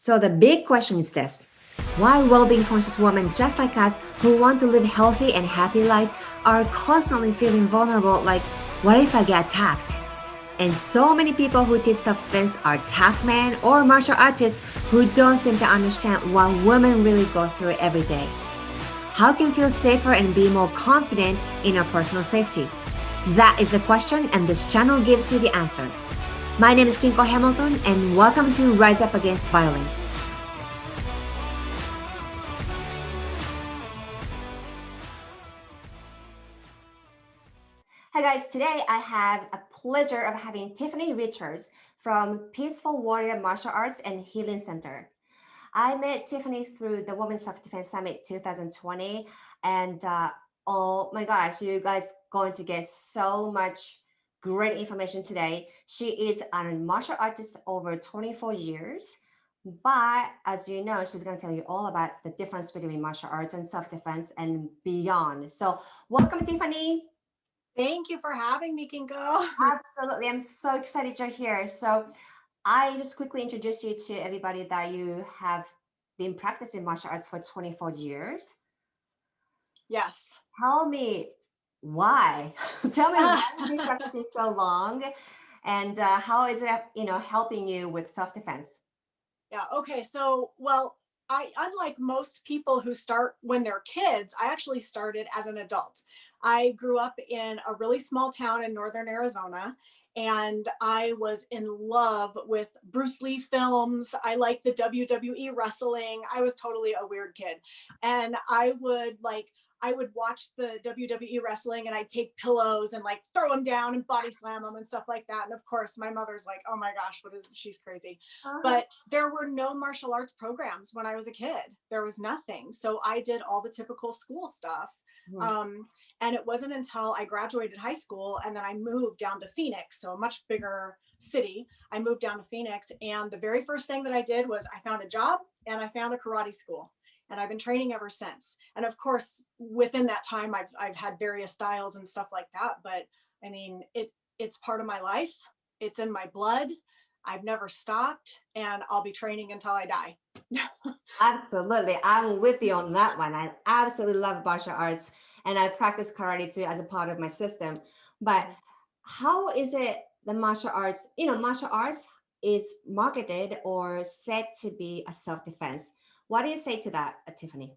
So the big question is this. Why well-being conscious women just like us who want to live healthy and happy life are constantly feeling vulnerable like, what if I get attacked? And so many people who teach self-defense are tough men or martial artists who don't seem to understand what women really go through every day. How can we feel safer and be more confident in our personal safety? That is the question, and this channel gives you the answer. My name is Kinko Hamilton, and welcome to Rise Up Against Violence. Hi guys, today I have a pleasure of having Tiffany Richards from Peaceful Warrior Martial Arts and Healing Center. I met Tiffany through the Women's Self-Defense Summit 2020, and oh my gosh, you guys going to get so much great information today. She is a martial artist over 24 years, but as you know, she's going to tell you all about the difference between martial arts and self-defense and beyond. So welcome, Tiffany. Thank you for having me, Kinko. Absolutely. I'm so excited you're here. So I just quickly introduce you to everybody that you have been practicing martial arts for 24 years. Yes. Tell me why. Tell me why you've been practicing so long, and how is it, helping you with self-defense? Yeah. Okay. So, unlike most people who start when they're kids, I actually started as an adult. I grew up in a really small town in northern Arizona, and I was in love with Bruce Lee films. I liked the WWE wrestling. I was totally a weird kid. And I would watch the WWE wrestling and I'd take pillows and like throw them down and body slam them and stuff like that. And of course, my mother's like, "Oh my gosh, she's crazy." Uh-huh. But there were no martial arts programs when I was a kid. There was nothing. So I did all the typical school stuff. Mhm. Um, and it wasn't until I graduated high school and then I moved down to Phoenix, so a much bigger city. I moved down to Phoenix, and the very first thing that I did was I found a job and I found a karate school. And I've been training ever since. And of course, within that time, I've had various styles and stuff like that. But I mean, it's part of my life. It's in my blood. I've never stopped, and I'll be training until I die. Absolutely. I'm with you on that one. I absolutely love martial arts, and I practice karate too as a part of my system. But how is it the martial arts, martial arts is marketed or said to be a self-defense? What do you say to that, Tiffany?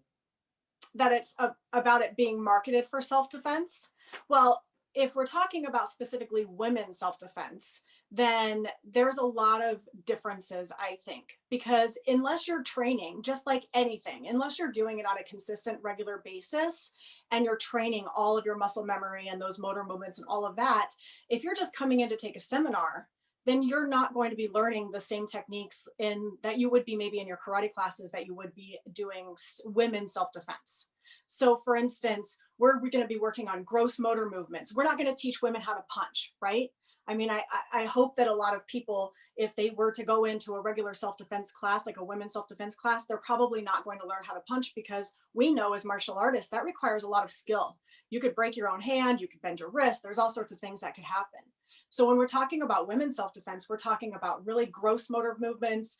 That it's about it being marketed for self-defense. Well, if we're talking about specifically women's self-defense, then there's a lot of differences, I think, because unless you're training, just like anything, unless you're doing it on a consistent, regular basis and you're training all of your muscle memory and those motor movements and all of that, if you're just coming in to take a seminar, then you're not going to be learning the same techniques in that you would be maybe in your karate classes that you would be doing women's self-defense. So for instance, we're going to be working on gross motor movements. We're not going to teach women how to punch, right? I mean, I hope that a lot of people, if they were to go into a regular self-defense class, like a women's self-defense class, they're probably not going to learn how to punch, because we know as martial artists that requires a lot of skill. You could break your own hand, you could bend your wrist, there's all sorts of things that could happen. So when we're talking about women's self-defense, we're talking about really gross motor movements,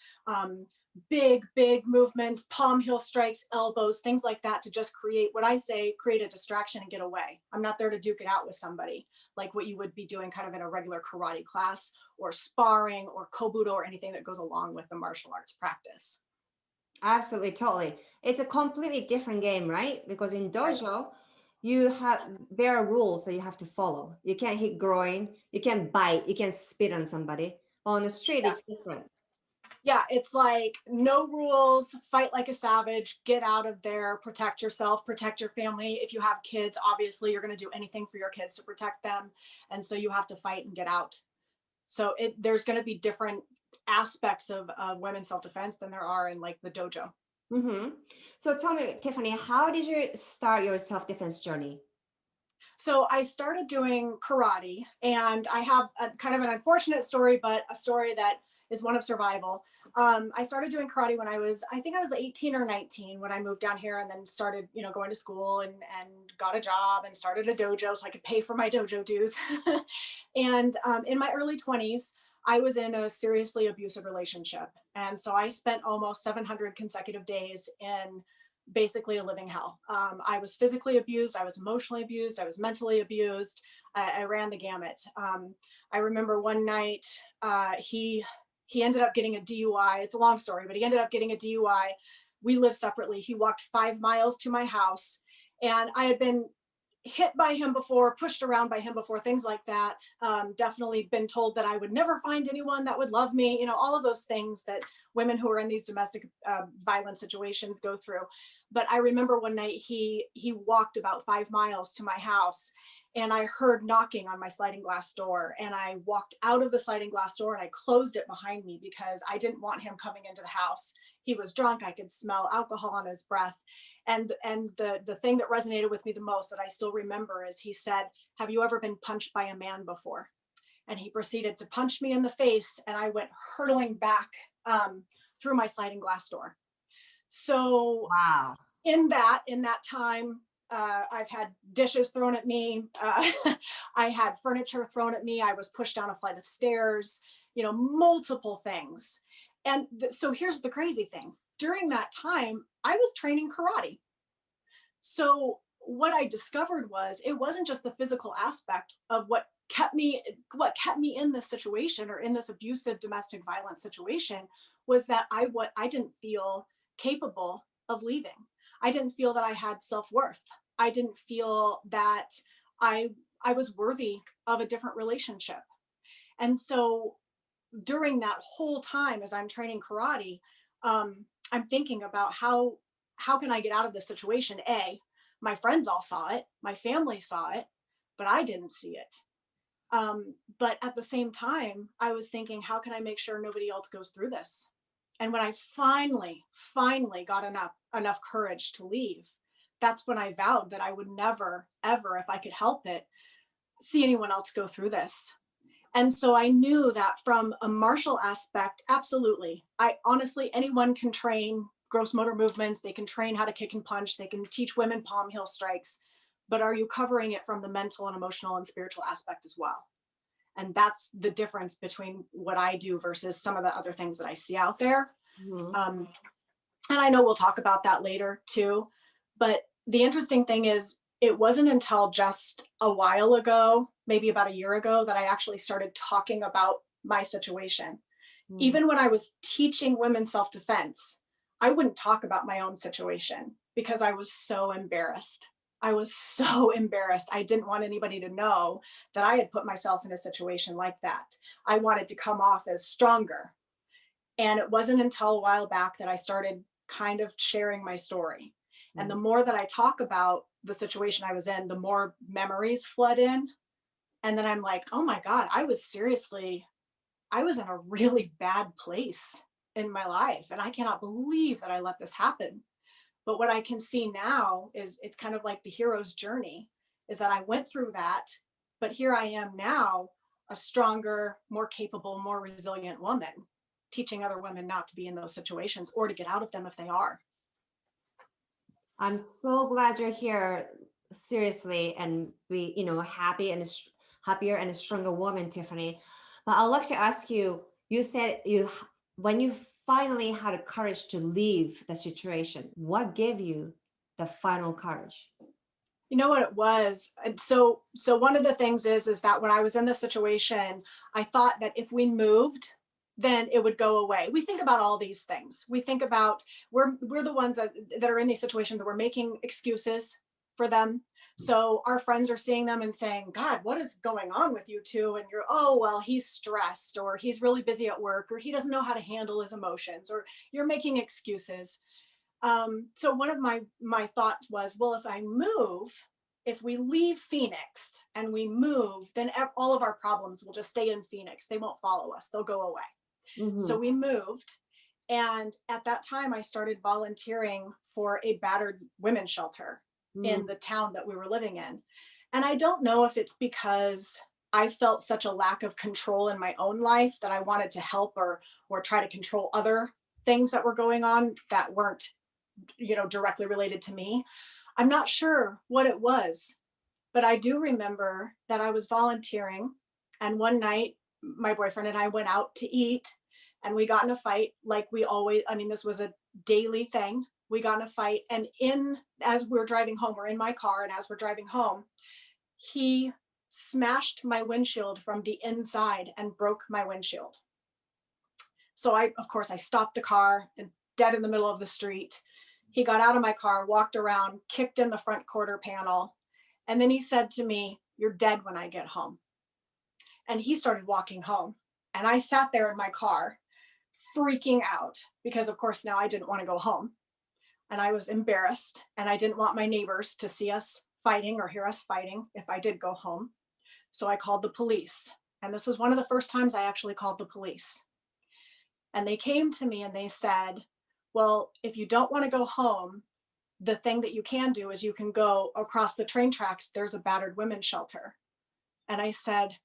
big movements, palm heel strikes, elbows, things like that, to just create what I say, create a distraction and get away. I'm not there to duke it out with somebody like what you would be doing kind of in a regular karate class or sparring or kobudo or anything that goes along with the martial arts practice. Absolutely, totally. It's a completely different game, right? Because in Right. dojo, there are rules that you have to follow. You can't hit groin, you can't bite, you can't spit on somebody. But on the street, Yeah. it's different. Yeah, it's like no rules, fight like a savage, get out of there, protect yourself, protect your family. If you have kids, obviously you're going to do anything for your kids to protect them. And so you have to fight and get out. So there's going to be different aspects of women's self-defense than there are in like the dojo. Mm-hmm. So tell me, Tiffany, how did you start your self-defense journey? So I started doing karate, and I have a kind of an unfortunate story, but a story that is one of survival. I started doing karate when I think I was 18 or 19 when I moved down here, and then started, going to school and got a job and started a dojo so I could pay for my dojo dues. And in my early 20s, I was in a seriously abusive relationship. And so I spent almost 700 consecutive days in basically a living hell. I was physically abused, I was emotionally abused, I was mentally abused. I ran the gamut. I remember one night he ended up getting a DUI. It's a long story, but he ended up getting a DUI. We live separately. He walked 5 miles to my house, and I had been hit by him before, pushed around by him before, things like that. Definitely been told that I would never find anyone that would love me, all of those things that women who are in these domestic violence situations go through. But I remember one night he walked about 5 miles to my house, and I heard knocking on my sliding glass door, and I walked out of the sliding glass door and I closed it behind me because I didn't want him coming into the house. He was drunk. I could smell alcohol on his breath. And the thing that resonated with me the most that I still remember is he said, "Have you ever been punched by a man before?" And he proceeded to punch me in the face, and I went hurtling back through my sliding glass door. So Wow. in that time, I've had dishes thrown at me. I had furniture thrown at me. I was pushed down a flight of stairs. Multiple things. And so here's the crazy thing. During that time, I was training karate. So what I discovered was it wasn't just the physical aspect of what kept me in this situation or in this abusive domestic violence situation, was that I didn't feel capable of leaving. I didn't feel that I had self-worth. I didn't feel that I I was worthy of a different relationship. And so during that whole time as I'm training karate, I'm thinking about how can I get out of this situation? My friends all saw it, my family saw it, but I didn't see it. But at the same time, I was thinking, how can I make sure nobody else goes through this? And when I finally got enough courage to leave, that's when I vowed that I would never, ever, if I could help it, see anyone else go through this. And so I knew that from a martial aspect, absolutely. I honestly, anyone can train gross motor movements. They can train how to kick and punch. They can teach women palm heel strikes. But are you covering it from the mental and emotional and spiritual aspect as well? And that's the difference between what I do versus some of the other things that I see out there. Mhm. Um, and I know we'll talk about that later too. But the interesting thing is, it wasn't until just a while ago, maybe about a year ago, that I actually started talking about my situation. Mm. Even when I was teaching women self defense, I wouldn't talk about my own situation because I was so embarrassed. I was so embarrassed. I didn't want anybody to know that I had put myself in a situation like that. I wanted to come off as stronger. And it wasn't until a while back that I started kind of sharing my story. And the Mm. more that I talk about the situation I was in, the more memories flood in. And then I'm like, oh my God, I was in a really bad place in my life. And I cannot believe that I let this happen. But what I can see now is it's kind of like the hero's journey, is that I went through that, but here I am now, a stronger, more capable, more resilient woman, teaching other women not to be in those situations or to get out of them if they are. I'm so glad you're here, seriously, and be, happy and happier and a stronger woman, Tiffany. But I'd like to ask you, you said when you finally had the courage to leave the situation, what gave you the final courage? You know what it was? And so one of the things is that when I was in this situation, I thought that if we moved, then it would go away. We think about all these things. We think about we're the ones that are in these situations that we're making excuses for them. So our friends are seeing them and saying, God, what is going on with you two? And you're, oh, well, he's stressed, or he's really busy at work, or he doesn't know how to handle his emotions, or you're making excuses. So one of my thoughts was, well, if we leave Phoenix and we move, then all of our problems will just stay in Phoenix. They won't follow us. They'll go away. Mm-hmm. So we moved. And at that time, I started volunteering for a battered women's shelter in the town that we were living in. And I don't know if it's because I felt such a lack of control in my own life that I wanted to help or try to control other things that were going on that weren't, directly related to me. I'm not sure what it was, but I do remember that I was volunteering, and one night my boyfriend and I went out to eat, and we got in a fight like we always, I mean, this was a daily thing. We got in a fight, and as we're driving home, we're in my car, and as we're driving home, he smashed my windshield from the inside and broke my windshield. So of course, I stopped the car and dead in the middle of the street. He got out of my car, walked around, kicked in the front quarter panel, and then he said to me, "You're dead when I get home." And he started walking home. And I sat there in my car freaking out because, of course, now I didn't want to go home. And I was embarrassed. And I didn't want my neighbors to see us fighting or hear us fighting if I did go home. So I called the police. And this was one of the first times I actually called the police. And they came to me and they said, "Well, if you don't want to go home, the thing that you can do is you can go across the train tracks. There's a battered women's shelter." And I said,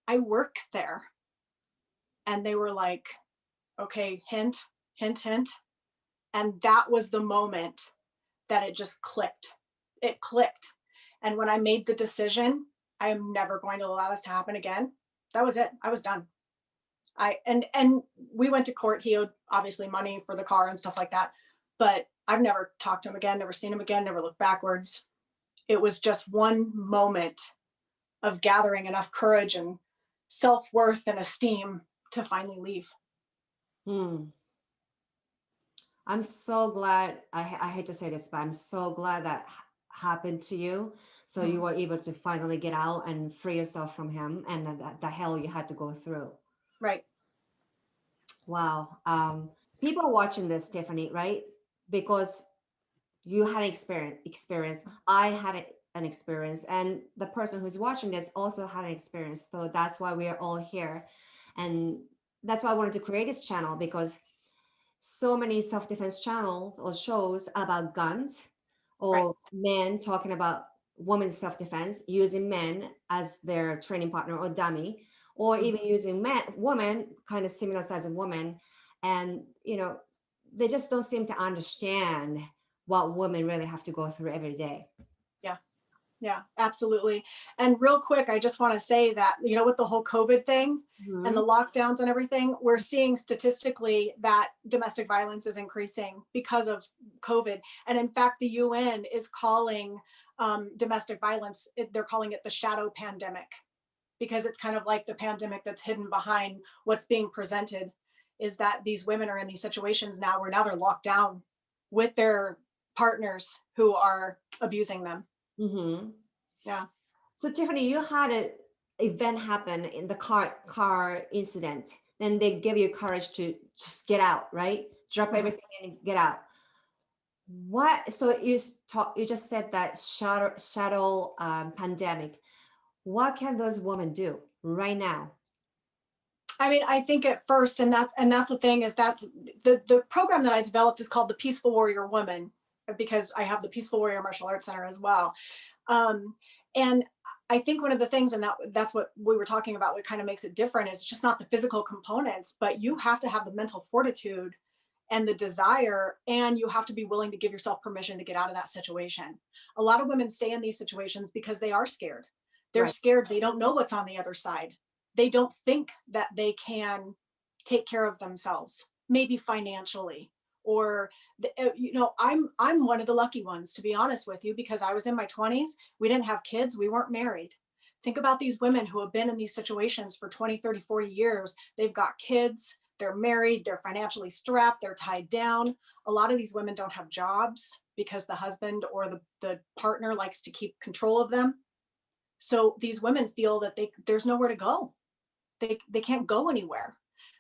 "I work there." And they were like, "Okay, hint, hint, hint." And that was the moment that it just clicked. It clicked. And when I made the decision, I am never going to allow this to happen again. That was it. I was done. And we went to court. He owed obviously money for the car and stuff like that. But I've never talked to him again, never seen him again, never looked backwards. It was just one moment of gathering enough courage and self-worth and esteem to finally leave. I'm so glad, I hate to say this, but I'm so glad that happened to you. So you were able to finally get out and free yourself from him and the hell you had to go through. Right. Wow. People watching this, Tiffany, right? Because you had an experience. I had an experience, and the person who's watching this also had an experience. So that's why we are all here. And that's why I wanted to create this channel, because so many self-defense channels or shows about guns or Right. men talking about women's self-defense, using men as their training partner or dummy, or even using women, kind of similar size of women. And, they just don't seem to understand what women really have to go through every day. Yeah. Yeah, absolutely. And real quick, I just want to say that, with the whole COVID thing and the lockdowns and everything, we're seeing statistically that domestic violence is increasing because of COVID. And in fact, the UN is calling domestic violence, they're calling it the shadow pandemic, because it's kind of like the pandemic that's hidden behind what's being presented, is that these women are in these situations now where now they're locked down with their partners who are abusing them. Yeah. So Tiffany, you had an event happen in the car incident. Then they give you courage to just get out, right? Drop everything and get out. What? So you just said that shadow pandemic. What can those women do right now? I mean, I think at first, and that's the thing, is that's the program that I developed is called the Peaceful Warrior Woman, because I have the Peaceful Warrior Martial Arts Center as well. And I think one of the things, and that's what we were talking about, what kind of makes it different, is just not the physical components, but you have to have the mental fortitude and the desire, and you have to be willing to give yourself permission to get out of that situation. A lot of women stay in these situations because they are scared. They're scared. They don't know what's on the other side. They don't think that they can take care of themselves, maybe financially, or I'm one of the lucky ones, to be honest with you, because I was in my 20s. We didn't have kids. We weren't married. Think about these women who have been in these situations for 20, 30, 40 years. They've got kids. They're married. They're financially strapped. They're tied down. A lot of these women don't have jobs because the husband or the partner likes to keep control of them. So these women feel that there's nowhere to go. They can't go anywhere.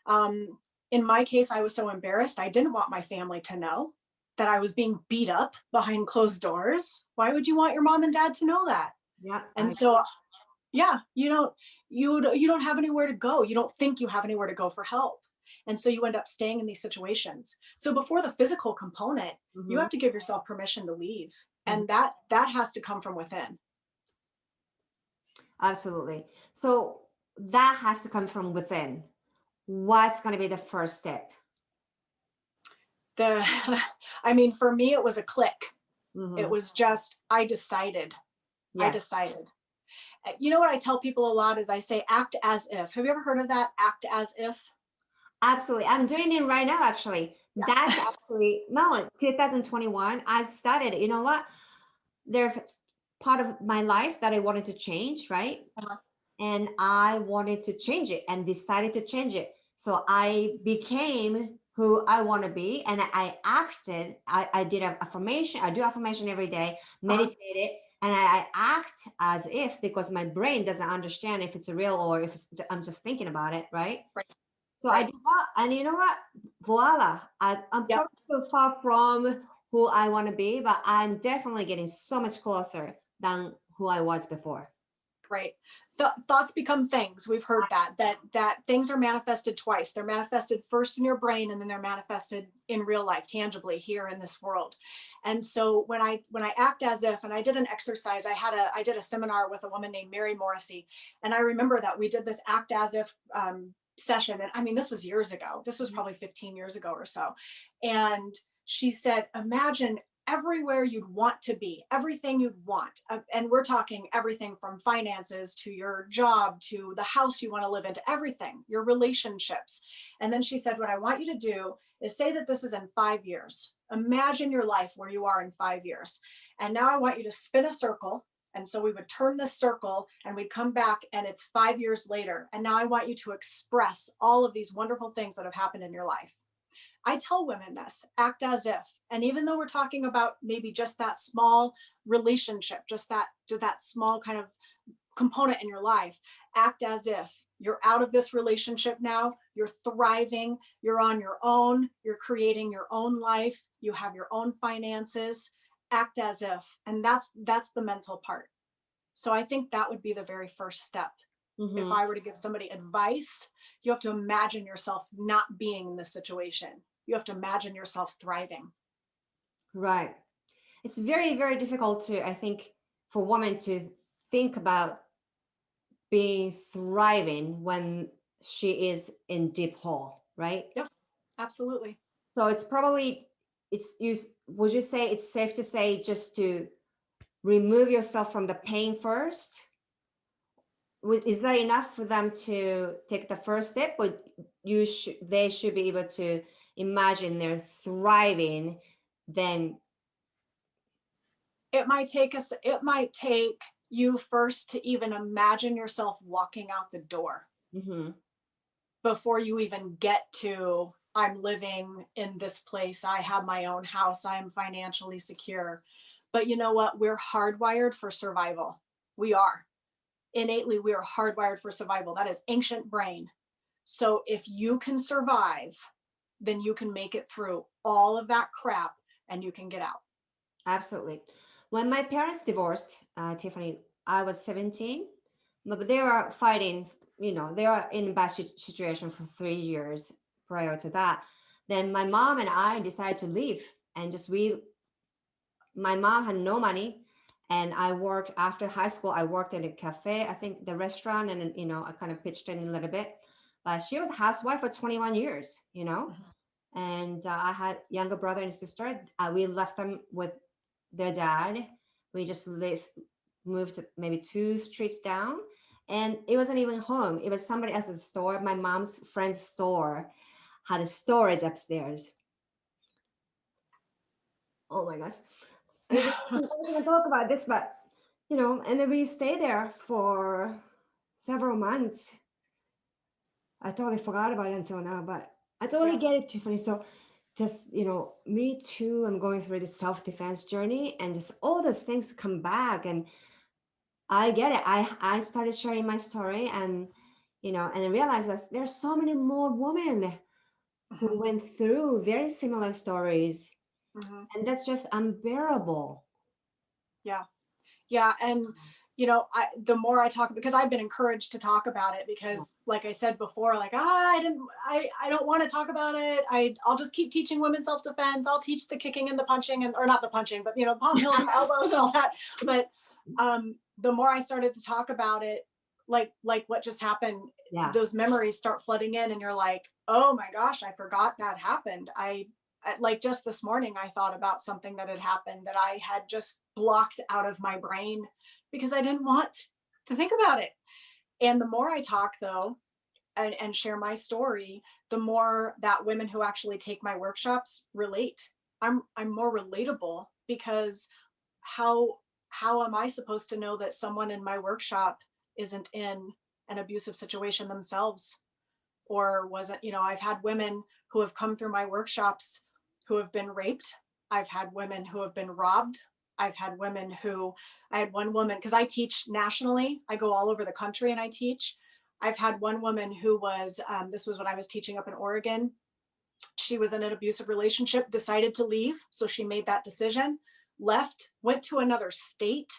In my case, I was so embarrassed. I didn't want my family to know that I was being beat up behind closed doors. Why would you want your mom and dad to know that? Yeah. And so, yeah, you don't have anywhere to go. You don't think you have anywhere to go for help. And so you end up staying in these situations. So before the physical component, you have to give yourself permission to leave. And that has to come from within. Absolutely. So that has to come from within. What's going to be the first step? I mean, for me, it was a click. It was just, I decided. You know what I tell people a lot is I say act as if. Have you ever heard of that? Act as if? Absolutely. I'm doing it right now, actually. That's Yeah. actually, no, 2021. I started, you know what? There's part of my life that I wanted to change, right? Uh-huh. And I wanted to change it and decided to change it. So I became who I want to be, and I acted. I did an affirmation. I do affirmation every day, Uh-huh. meditated, and I act as if, because my brain doesn't understand if it's real or if it's, I'm just thinking about it, right? Right. So I Right. did that, and you know what? Voila! I'm Yep. probably still far from who I want to be, but I'm definitely getting so much closer than who I was before. Right. Thoughts become things. We've heard that things are manifested twice. They're manifested first in your brain, and then they're manifested in real life, tangibly here in this world. And so when I act as if, and I did an exercise, I did a seminar with a woman named Mary Morrissey, and I remember that we did this act as if session. And I mean, this was years ago. This was probably 15 years ago or so. And she said, imagine everywhere you'd want to be, everything you'd want. And we're talking everything from finances to your job to the house you want to live into, everything, your relationships. And then she said, what I want you to do is say that this is in 5 years. Imagine your life where you are in 5 years. And now I want you to spin a circle. And so we would turn this circle and we'd come back and it's 5 years later. And now I want you to express all of these wonderful things that have happened in your life. I tell women this, act as if. And even though we're talking about maybe just that small relationship, just that small kind of component in your life, act as if you're out of this relationship now, you're thriving, you're on your own, you're creating your own life, you have your own finances, act as if. And that's the mental part. So I think that would be the very first step. If Mhm. I were to give somebody advice, you have to imagine yourself not being in this situation. You have to imagine yourself thriving. Right. It's very, very difficult to, I think, for women to think about being thriving when she is in deep hole, right? Yep, absolutely. So it's probably, it's you, would you say it's safe to say just to remove yourself from the pain first? Is that enough for them to take the first step, or they should be able to imagine they're thriving, then It might take you first to even imagine yourself walking out the door mhm, before you even get to I'm living in this place, I have my own house, I am financially secure. But you know what? We're hardwired for survival. We are. Innately, we are hardwired for survival. That is ancient brain. So if you can survive, then you can make it through all of that crap and you can get out. absolutely. When my parents divorced, Tiffany, I was 17, but they were fighting, they were in a bad situation for 3 years prior to that. Then my mom and I decided to leave and my mom had no money. And I worked after high school. I worked at a cafe, I think the restaurant, and I kind of pitched in a little bit. But she was a housewife for 21 years. Mhm. And I had younger brother and sister. We left them with their dad. We just moved maybe 2 streets down, and it wasn't even home. It was somebody else's store. My mom's friend's store had a storage upstairs. Oh my gosh. I was going to talk about this, but and then we stayed there for several months. I totally forgot about it until now, but I totally Yeah. get it, Tiffany. So just, me too, I'm going through this self-defense journey, and just all those things come back, and I get it. I started sharing my story, and and I realized that there's so many more women who Mhm. went through very similar stories, Mhm. and that's just unbearable. Yeah. Yeah. And the more I talk, because I've been encouraged to talk about it, because like I said before, like I don't want to talk about it. I'll just keep teaching women self-defense. I'll teach the kicking and the punching, and or not the punching, but palm hills and elbows and all that. But the more I started to talk about it, like what just happened, Yeah, those memories start flooding in, and you're like, oh my gosh, I forgot that happened. Like just this morning, I thought about something that had happened that I had just blocked out of my brain because I didn't want to think about it. And the more I talk though, and share my story, the more that women who actually take my workshops relate. I'm more relatable because how how am I supposed to know that someone in my workshop isn't in an abusive situation themselves? Or wasn't, I've had women who have come through my workshops who have been raped. I've had women who have been robbed. I had one woman, because I teach nationally, I go all over the country and I teach. I've had one woman who was, this was when I was teaching up in Oregon. She was in an abusive relationship, decided to leave. So she made that decision, left, went to another state,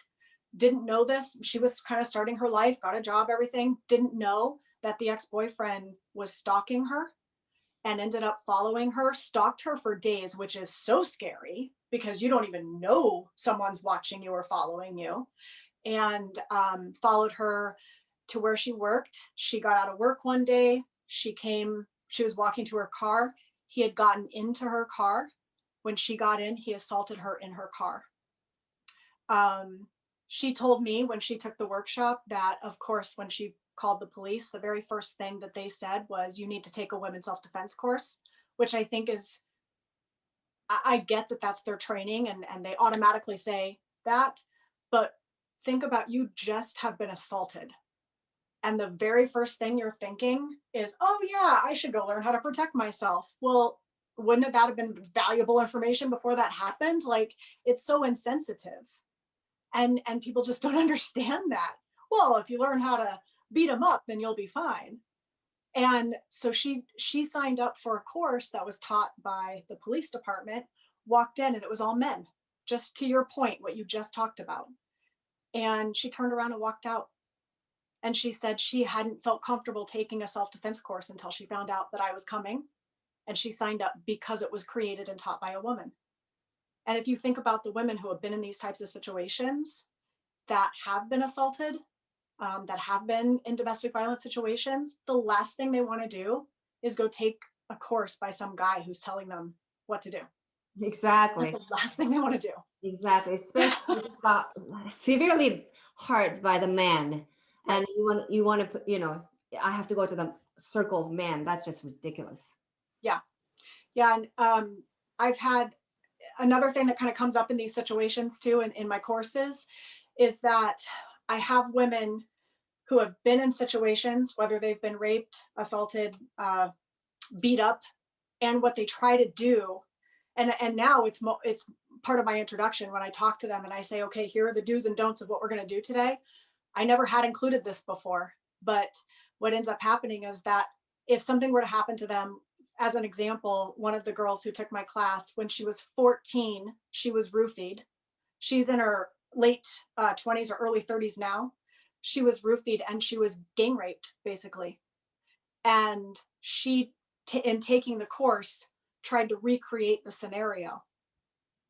didn't know this. She was kind of starting her life, got a job, everything, didn't know that the ex-boyfriend was stalking her and ended up following her, stalked her for days, which is so scary because you don't even know someone's watching you or following you, and followed her to where she worked. She got out of work one day. She was walking to her car. He had gotten into her car. When she got in, he assaulted her in her car. She told me when she took the workshop that, of course, when she called the police, the very first thing that they said was, you need to take a women's self-defense course, which I think is, I get that that's their training and they automatically say that. But think about, you just have been assaulted. And the very first thing you're thinking is, oh, yeah, I should go learn how to protect myself. Well, wouldn't that have been valuable information before that happened? Like, it's so insensitive. And people just don't understand that. Well, if you learn how to beat them up, then you'll be fine. And so she signed up for a course that was taught by the police department, walked in, and it was all men, just to your point, what you just talked about. And she turned around and walked out. And she said she hadn't felt comfortable taking a self-defense course until she found out that I was coming. And she signed up because it was created and taught by a woman. And if you think about the women who have been in these types of situations, that have been assaulted, that have been in domestic violence situations, the last thing they want to do is go take a course by some guy who's telling them what to do. That's Exactly. the last thing they want to do. Exactly. Especially if it's got severely hurt by the man. Right. And you want to put, I have to go to the circle of men. That's just ridiculous. Yeah. Yeah. And I've had another thing that kind of comes up in these situations too, in my courses, is that I have women who have been in situations, whether they've been raped, assaulted, beat up, and what they try to do. And now it's part of my introduction when I talk to them and I say, okay, here are the do's and don'ts of what we're going to do today. I never had included this before, but what ends up happening is that if something were to happen to them, as an example, one of the girls who took my class, when she was 14, she was roofied. She's in her late 20s or early 30s now. She was roofied and she was gang raped, basically. And she, in taking the course, tried to recreate the scenario.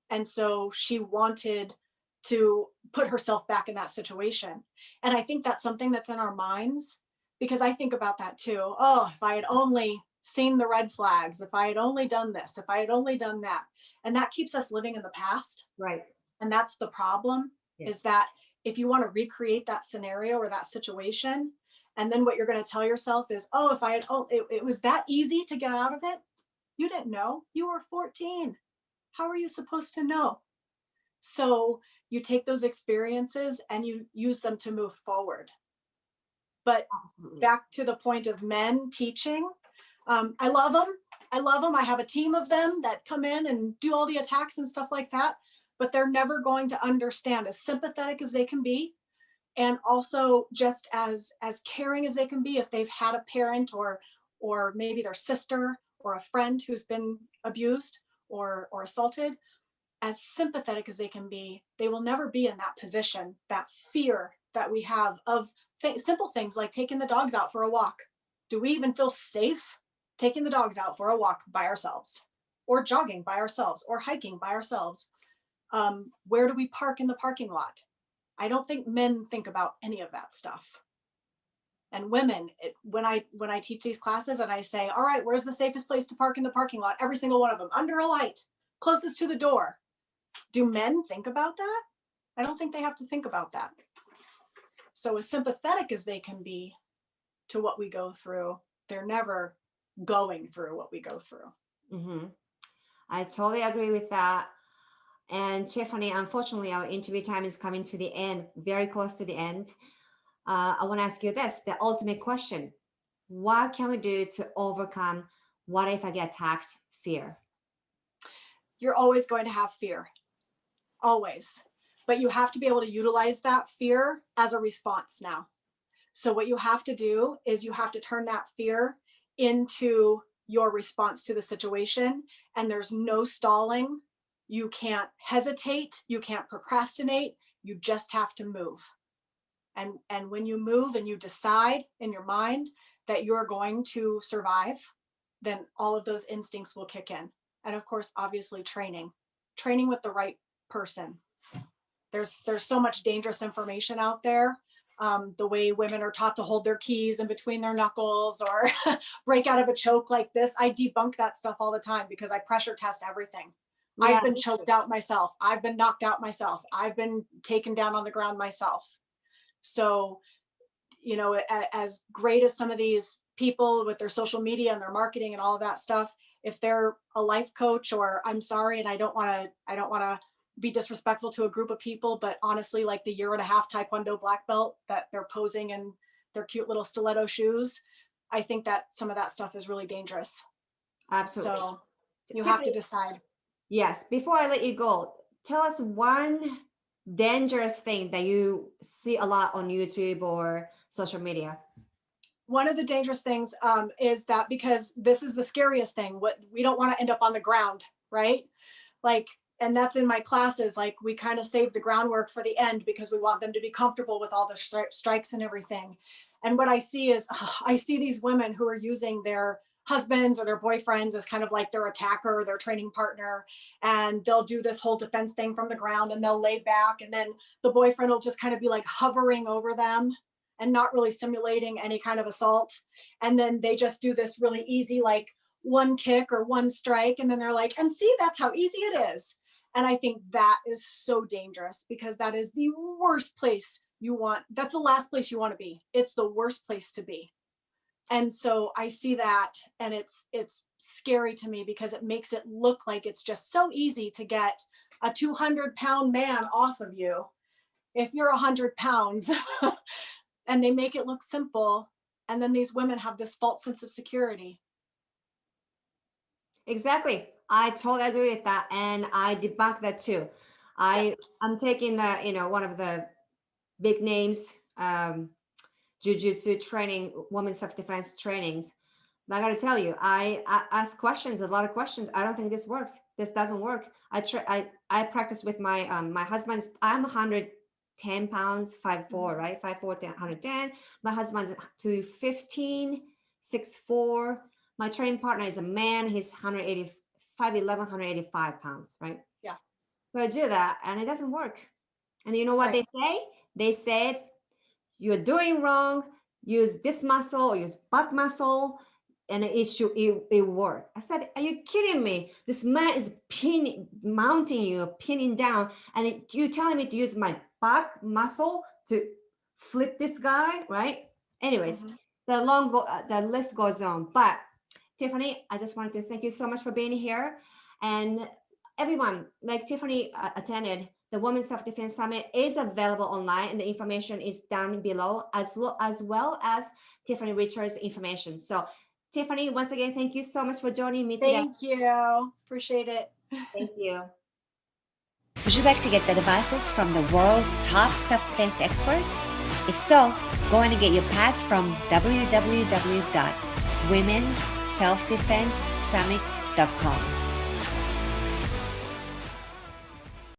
And so she wanted to put herself back in that situation. And I think that's something that's in our minds, because I think about that too. Oh, if I had only seen the red flags, if I had only done this, if I had only done that. And that keeps us living in the past. Right. And that's the problem, Yes. is that if you want to recreate that scenario or that situation, and then what you're going to tell yourself is, oh, if I had, oh, it was that easy to get out of it. You didn't know. You were 14. How are you supposed to know? So you take those experiences and you use them to move forward. But Absolutely. back to the point of men teaching, I love them. I love them. I have a team of them that come in and do all the attacks and stuff like that, but they're never going to understand, as sympathetic as they can be, and also just as caring as they can be if they've had a parent or maybe their sister or a friend who's been abused or assaulted. As sympathetic as they can be, they will never be in that position, that fear that we have of simple things like taking the dogs out for a walk. Do we even feel safe taking the dogs out for a walk by ourselves, or jogging by ourselves, or hiking by ourselves? Where do we park in the parking lot? I don't think men think about any of that stuff. And women, when I teach these classes and I say, all right, where's the safest place to park in the parking lot? Every single one of them, under a light, closest to the door. Do men think about that? I don't think they have to think about that. So as sympathetic as they can be to what we go through, they're never going through what we go through. Mm-hmm. I totally agree with that. And Tiffany, unfortunately, our interview time is coming to the end, very close to the end. I want to ask you this, the ultimate question. What can we do to overcome what if I get attacked fear? You're always going to have fear, always. But you have to be able to utilize that fear as a response now. So what you have to do is you have to turn that fear into your response to the situation. And there's no stalling. You can't hesitate. You can't procrastinate. You just have to move. And when you move and you decide in your mind that you're going to survive, then all of those instincts will kick in. And of course, obviously training with the right person. There's so much dangerous information out there. The way women are taught to hold their keys in between their knuckles or break out of a choke like this. I debunk that stuff all the time because I pressure test everything. Yeah. I've been choked out myself. I've been knocked out myself. I've been taken down on the ground myself. So, you know, as great as some of these people with their social media and their marketing and all of that stuff, if they're a life coach, or I'm sorry, and I don't want to be disrespectful to a group of people, but honestly, like the 1.5 year Taekwondo black belt that they're posing in their cute little stiletto shoes, I think that some of that stuff is really dangerous. Absolutely. So you Tiffany, have to decide. Yes. Before I let you go, tell us one dangerous thing that you see a lot on YouTube or social media. One of the dangerous things is that, because this is the scariest thing, what we don't want to end up on the ground, right? Like, and that's in my classes, like we kind of save the groundwork for the end because we want them to be comfortable with all the strikes and everything. And what I see is, I see these women who are using their husbands or their boyfriends as kind of like their attacker, their training partner, and they'll do this whole defense thing from the ground and they'll lay back, and then the boyfriend will just kind of be like hovering over them and not really simulating any kind of assault. And then they just do this really easy, like one kick or one strike. And then they're like, and see, that's how easy it is. And I think that is so dangerous because that is the worst place you want. That's the last place you want to be. It's the worst place to be. And so I see that, and it's scary to me because it makes it look like it's just so easy to get a 200-pound man off of you if you're 100 pounds. And they make it look simple. And then these women have this false sense of security. Exactly. I totally agree with that. And I debunk that too. I'm taking the, one of the big names, jujitsu training, women's self-defense trainings. But I got to tell you, I ask questions, a lot of questions. I don't think this works. This doesn't work. I practice with my my husband's. I'm 110 pounds, 5'4", right? 5'4", 110. My husband's 215, 6'4". My training partner is a man. He's 5'11", 185 pounds, right? Yeah. So I do that, and it doesn't work. And you know what they say? They said, you're doing wrong. Use this muscle or use butt muscle, and it work. I said, are you kidding me? This man is mounting you, pinning down, and you're telling me to use my butt muscle to flip this guy, right? Anyways, the list goes on. But Tiffany, I just wanted to thank you so much for being here. And everyone, like Tiffany attended, the Women's Self-Defense Summit is available online, and the information is down below, as well as Tiffany Richards' information. So Tiffany, once again, thank you so much for joining me today. Thank you. Appreciate it. Thank you. Would you like to get the devices from the world's top self-defense experts? If so, go in and get your pass from www.womensselfdefensesummit.com.